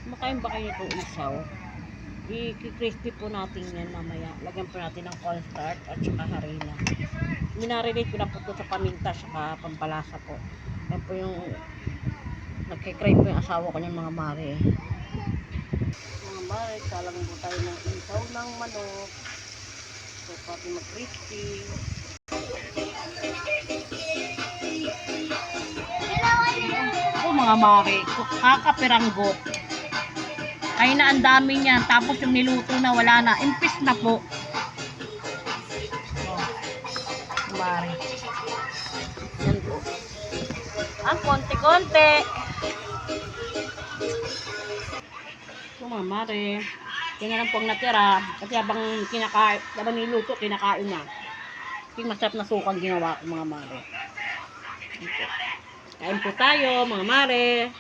Makain ba kayo itong isaw? I-crispy po natin yan mamaya. Lagyan po natin ng cornstarch at saka harina. Minarinate ko na po ito sa paminta saka pampalasa po. Yan po yung nagkikrave po yung asawa ko ng mga mare. Mga mare, salang po tayo ng isaw ng manok. So, pati mag-crispy. Ito mga mare, kakapiranggo. Ay na ang dami niyan. Tapos yung niluto na wala na. Impis na po. Oh, mare. Yan po. Ang konti-konti. Ito mga mare. Yan na lang pong natira. Kasi habang niluto, kinakain na. Yung masarap na sukang ginawa ko mga mare. Kain po tayo mga mare.